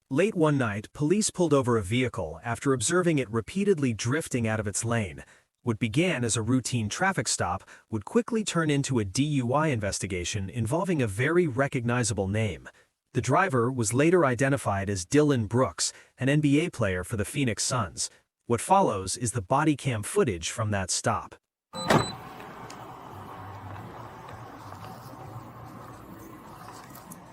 Late one night, police pulled over a vehicle after observing it repeatedly drifting out of its lane. What began as a routine traffic stop would quickly turn into a DUI investigation involving a very recognizable name. The driver was later identified as Dillon Brooks, an NBA player for the Phoenix Suns. What follows is the body cam footage from that stop.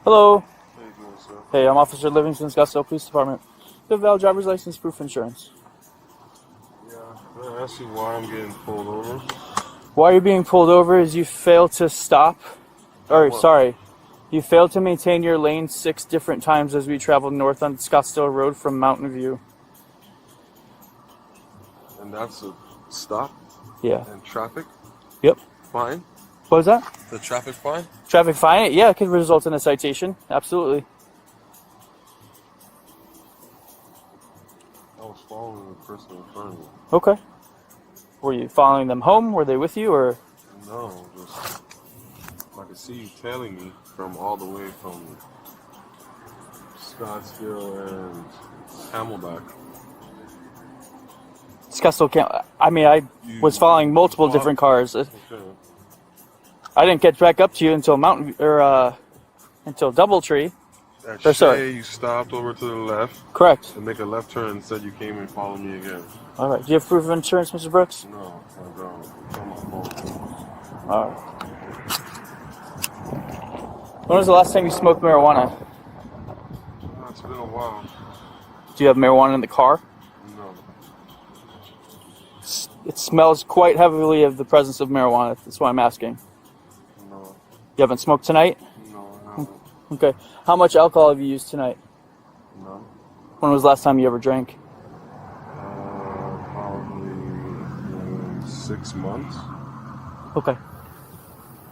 Hello. How you doing, sir? Hey, I'm Officer Livingston, Scottsdale Police Department. You have valid driver's license, proof insurance. Yeah. Can I ask you why I'm getting pulled over? Why you're being pulled over is you failed to stop, you failed to maintain your lane 6 different times as we traveled north on Scottsdale Road from Mountain View. And that's a stop? Yeah. And traffic? Yep. Fine? What was that? The traffic fine? Traffic fine? Yeah, it could result in a citation. Absolutely. I was following the person in front of me. Okay. Were you following them home? Were they with you, or? No, just I could see you tailing me from all the way from Scottsdale and Camelback. Scottsdale I was following multiple different cars. Okay. I didn't get back up to you until until Doubletree. Sorry, you stopped over to the left. Correct. And make a left turn and said you came and followed me again. All right. Do you have proof of insurance, Mr. Brooks? No, I don't. It's on my phone. All right. When was the last time you smoked marijuana? It's been a while. Do you have marijuana in the car? No. It smells quite heavily of the presence of marijuana. That's why I'm asking. No. You haven't smoked tonight? No, I haven't. Okay. How much alcohol have you used tonight? No. When was the last time you ever drank? Probably 6 months. Okay.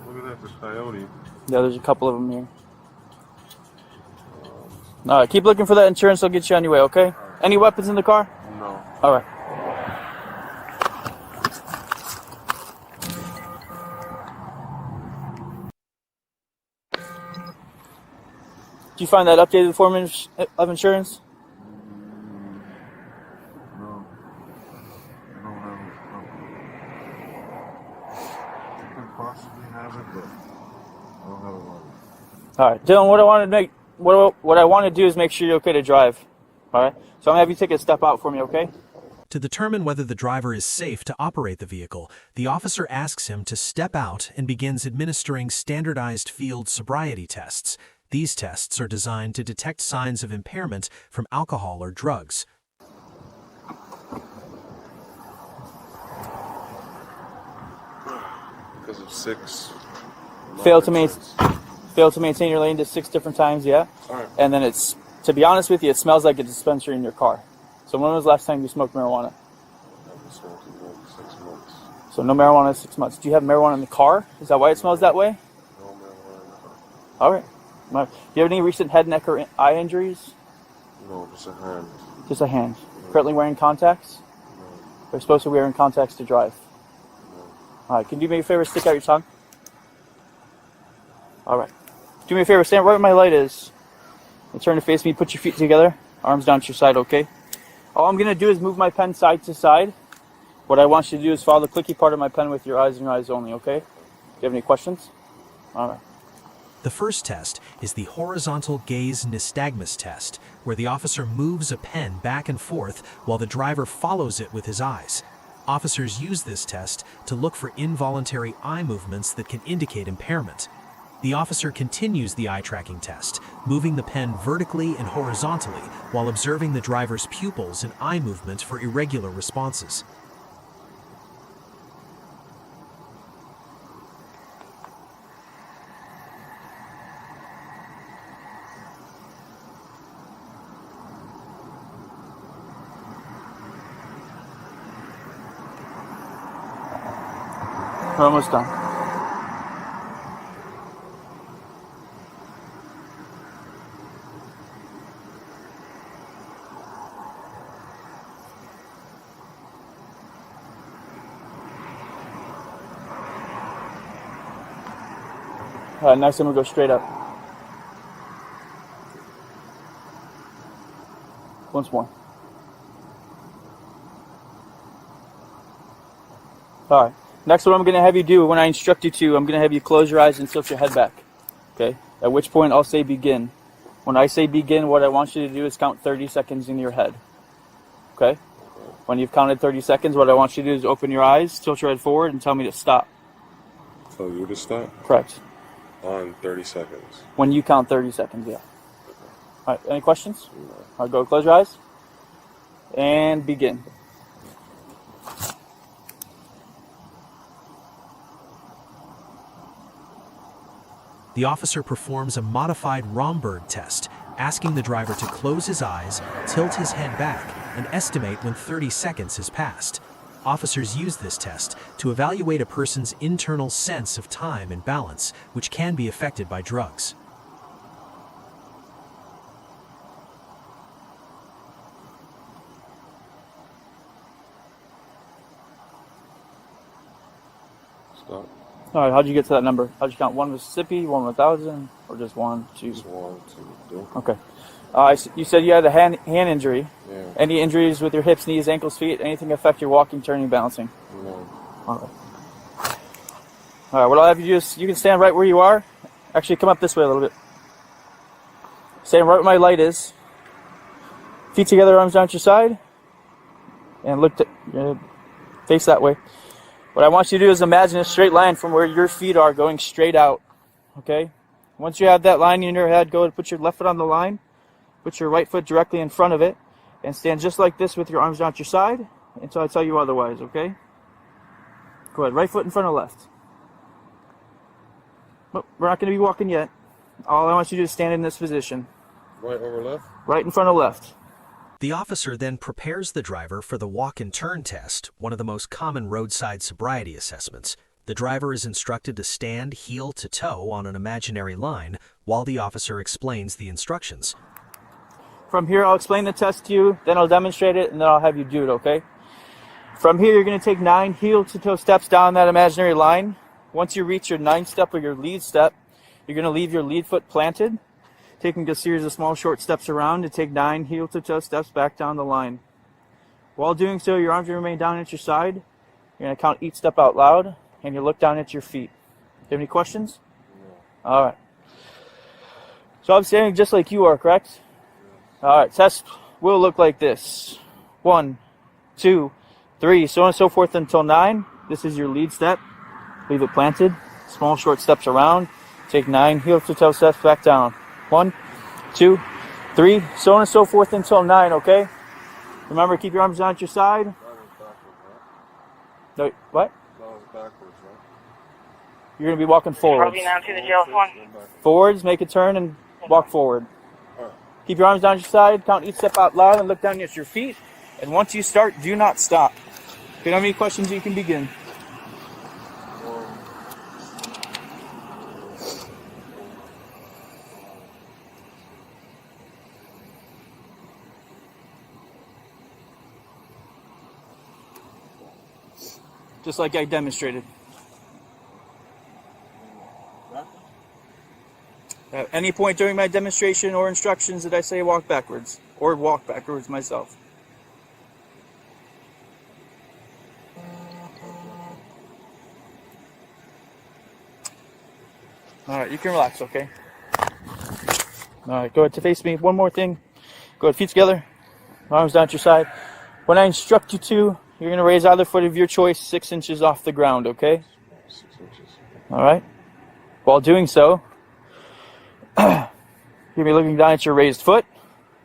Look at that, there's coyote. Yeah, there's a couple of them here. All right, keep looking for that insurance. I'll get you on your way, okay? Right. Any weapons in the car? No. All right. Do you find that updated form of insurance? No. I don't have it. I could possibly have it, but I don't have it on. All right, Dylan. What I want to do is make sure you're okay to drive. All right. So I'm gonna have you take a step out for me, okay? To determine whether the driver is safe to operate the vehicle, the officer asks him to step out and begins administering standardized field sobriety tests. These tests are designed to detect signs of impairment from alcohol or drugs. Because of 6. Failed to maintain your lane to 6 different times, yeah? All right. And then to be honest with you, it smells like a dispensary in your car. So when was the last time you smoked marijuana? I haven't smoked in like 6 months. So no marijuana in 6 months. Do you have marijuana in the car? Is that why it smells that way? No marijuana in the car. All right. Do you have any recent head, neck, or eye injuries? No, just a hand. Just a hand. Currently wearing contacts? No. You're supposed to be wearing contacts to drive. No. All right. Can you do me a favor? Stick out your tongue. All right. Do me a favor. Stand right where my light is. And turn to face me. Put your feet together. Arms down to your side, okay? All I'm going to do is move my pen side to side. What I want you to do is follow the clicky part of my pen with your eyes and your eyes only, okay? Do you have any questions? All right. The first test is the horizontal gaze nystagmus test, where the officer moves a pen back and forth while the driver follows it with his eyes. Officers use this test to look for involuntary eye movements that can indicate impairment. The officer continues the eye tracking test, moving the pen vertically and horizontally while observing the driver's pupils and eye movement for irregular responses. We're almost done. Next I'm going to go straight up. Once more. All right. Next, what I'm going to have you do, when I instruct you to, I'm going to have you close your eyes and tilt your head back. Okay? At which point I'll say begin. When I say begin, what I want you to do is count 30 seconds in your head. Okay? When you've counted 30 seconds, what I want you to do is open your eyes, tilt your head forward, and tell me to stop. Tell you to stop? Correct. On 30 seconds. When you count 30 seconds, yeah. All right, any questions? No. All right, go close your eyes. And begin. The officer performs a modified Romberg test, asking the driver to close his eyes, tilt his head back, and estimate when 30 seconds has passed. Officers use this test to evaluate a person's internal sense of time and balance, which can be affected by drugs. Stop. All right, how'd you get to that number? How'd you count? 1 Mississippi, 1 1,000, or just 1, 2? Just 1, 2, 3. Okay. You said you had a hand injury. Yeah. Any injuries with your hips, knees, ankles, feet? Anything affect your walking, turning, balancing? No. All right. All right, what I'll have you do is you can stand right where you are. Actually, come up this way a little bit. Stand right where my light is. Feet together, arms down at your side. And face that way. What I want you to do is imagine a straight line from where your feet are going straight out. Okay? Once you have that line in your head, go and put your left foot on the line. Put your right foot directly in front of it. And stand just like this with your arms down at your side until I tell you otherwise, okay? Go ahead. Right foot in front of left. But we're not going to be walking yet. All I want you to do is stand in this position. Right over left? Right in front of left. The officer then prepares the driver for the walk and turn test, one of the most common roadside sobriety assessments. The driver is instructed to stand heel to toe on an imaginary line while the officer explains the instructions. From here, I'll explain the test to you, then I'll demonstrate it, and then I'll have you do it, okay? From here, you're going to take 9 heel to toe steps down that imaginary line. Once you reach your 9th step or your lead step, you're going to leave your lead foot planted, taking a series of small short steps around to take 9 heel to toe steps back down the line. While doing so, your arms will remain down at your side. You're going to count each step out loud, and you look down at your feet. Do you have any questions? No. All right. So I'm standing just like you are, correct? All right, test will look like this. 1, 2, 3, so on and so forth until 9. This is your lead step. Leave it planted. Small short steps around. Take 9 heel to toe steps back down. 1, 2, 3, so on and so forth until 9, okay? Remember, keep your arms down at your side. That was backwards, right? No, what? That was backwards, right? You're going to be walking forwards. Probably now to the jail one. Forwards, make a turn and walk forward. All right. Keep your arms down at your side, count each step out loud, and look down at your feet. And once you start, do not stop. If you don't have any questions, you can begin. Just like I demonstrated. At any point during my demonstration or instructions did I say walk backwards, or walk backwards myself. Alright, you can relax, okay? Alright, go ahead to face me. One more thing. Go ahead, feet together. Arms down at your side. When I instruct you to, you're going to raise either foot of your choice 6 inches off the ground, okay? 6 inches. Alright? While doing so, you're going to be looking down at your raised foot,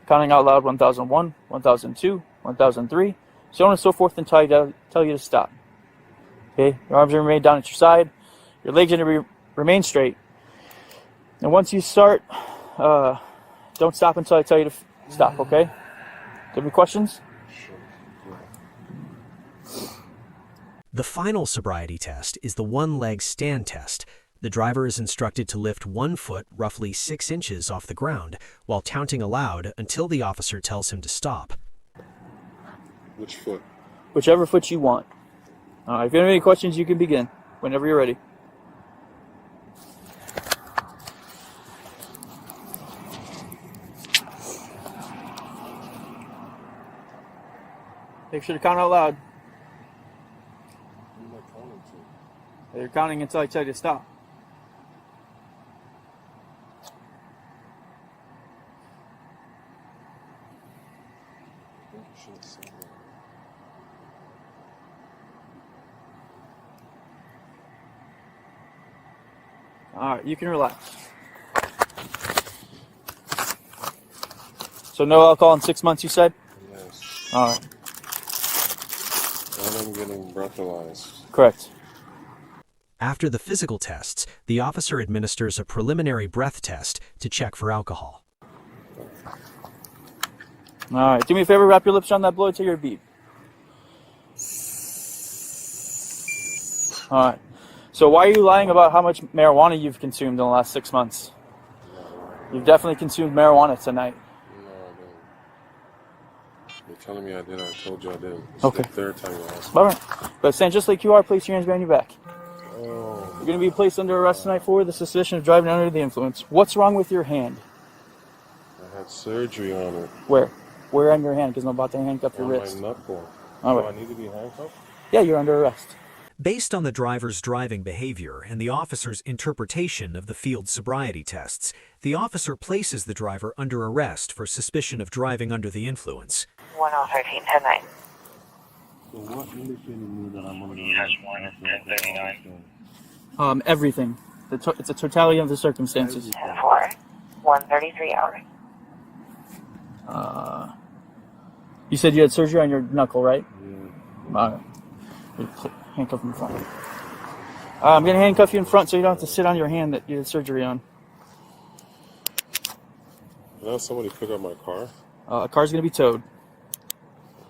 counting out loud 1001, 1002, 1003, so on and so forth until I tell you to stop. Okay? Your arms are going to remain down at your side. Your legs are going to remain straight. And once you start, don't stop until I tell you to stop, okay? Do you have any questions? The final sobriety test is the one-leg stand test. The driver is instructed to lift one foot roughly 6 inches off the ground while counting aloud until the officer tells him to stop. Which foot? Whichever foot you want. If you have any questions, you can begin whenever you're ready. Make sure to count out loud. What am I counting to? You're counting until I tell you to stop. I think you should have said that. Alright, you can relax. So no alcohol in 6 months, you said? Yes. Alright, And I'm getting breathalyzed. correct. After the physical tests, the officer administers a preliminary breath test to check for alcohol. Alright, do me a favor, wrap your lips around that blow till you're beep. Alright. So why are you lying about how much marijuana you've consumed in the last 6 months? You've definitely consumed marijuana tonight. No, I didn't. You're telling me I did. I told you I didn't. It's Okay. the third time you asked me. Alright. But stand just like you are, place your hands behind your back. Oh, You're going to be placed under arrest tonight for the suspicion of driving under the influence. What's wrong with your hand? I had surgery on it. Where? Where on your hand? Because I'm about to handcuff your On wrist. my knuckle. Alright. Do I need to be handcuffed? Yeah, you're under arrest. Based on the driver's driving behavior and the officer's interpretation of the field sobriety tests, the officer places the driver under arrest for suspicion of driving under the influence. 1013, 109. So what indicated me that I'm under Hash 1 is 1039. Everything. It's a totality of the circumstances. 10-4, 133 hours. You said you had surgery on your knuckle, right? Yeah. Alright. Handcuff in front. I'm going to handcuff you in front so you don't have to sit on your hand that you had surgery on. Can I have somebody pick up my car? A car's going to be towed.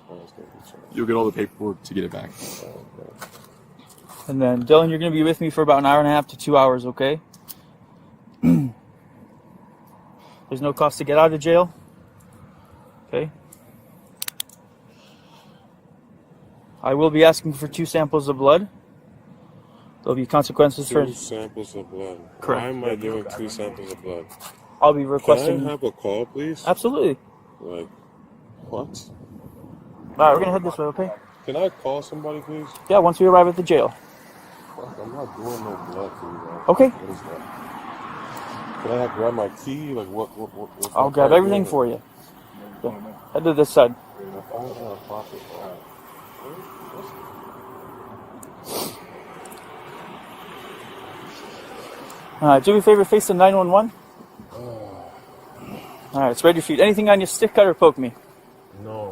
Oh, it's gonna be charged. You'll get all the paperwork to get it back. Oh, okay. And then, Dylan, you're going to be with me for about an hour and a half to 2 hours, okay? There's no cost to get out of jail. Okay? I will be asking for 2 samples of blood. There'll be consequences for... 2 samples of blood. Correct. Why am I doing 2 samples of blood? I'll be Can requesting... I have a call, please? Absolutely. Like, what? Alright, we're going to head this way, okay? Can I call somebody, please? Yeah, once we arrive at the jail. Fuck, I'm not doing no blood for you guys. Okay. What is that? Can I have grab my key? Like, what's I'll my grab car everything doing? for you. Yeah. Head to this side. My phone's in my pocket. Alright, do me a favor, face the 911. Alright, spread your feet. Anything on your stick, cut, or poke me. No.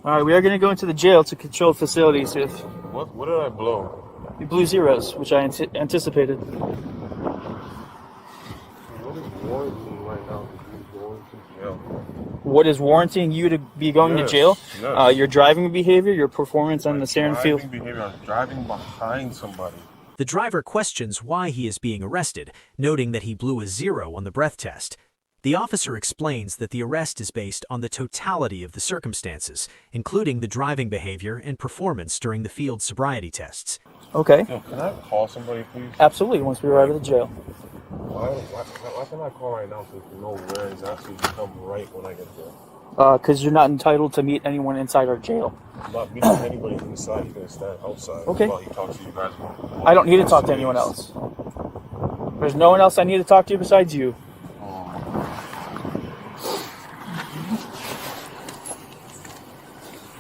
Alright, we are going to go into the jail to control facilities. If What did I blow? you blew zeros, which I anticipated. What is warranting right now to be going to jail? What is warranting you to be going to Yes, jail? yes. Your driving behavior, your performance on the steering Driving field. behavior. I'm driving behind somebody. The driver questions why he is being arrested, noting that he blew a 0 on the breath test. The officer explains that the arrest is based on the totality of the circumstances, including the driving behavior and performance during the field sobriety tests. Okay, Yo, can I call somebody, please? absolutely, once we arrive at the jail. Why can't I call right now so you know where exactly to come right when I get there? Because you're not entitled to meet anyone inside our jail. I'm not meeting anybody inside. He's gonna stand outside. Okay. While he talks to you guys. I don't need to talk to anyone else. There's no one else I need to talk to besides you.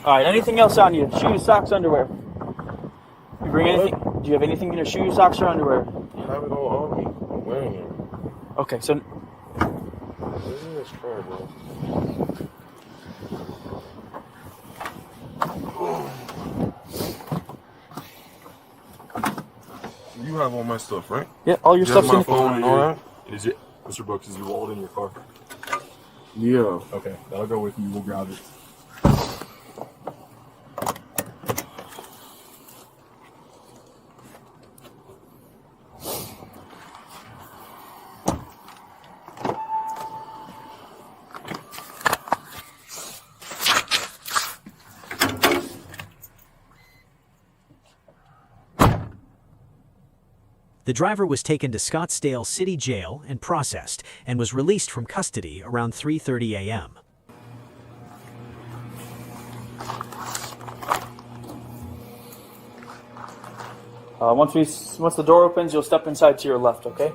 Alright, anything else on you? Shoes, socks, underwear. You bring anything? Do you have anything in your shoes, socks, or underwear? I have it all on me. I'm wearing it. Okay, so This is this car, bro. You have all my stuff, right? yeah, all your You have stuff's my in. phone and all that? Is it, Mr. Brooks, is your wallet in your car? Yeah. Okay, that'll go with you. We'll grab it. The driver was taken to Scottsdale City Jail and processed and was released from custody around 3:30 a.m. Once the door opens, you'll step inside to your left, okay?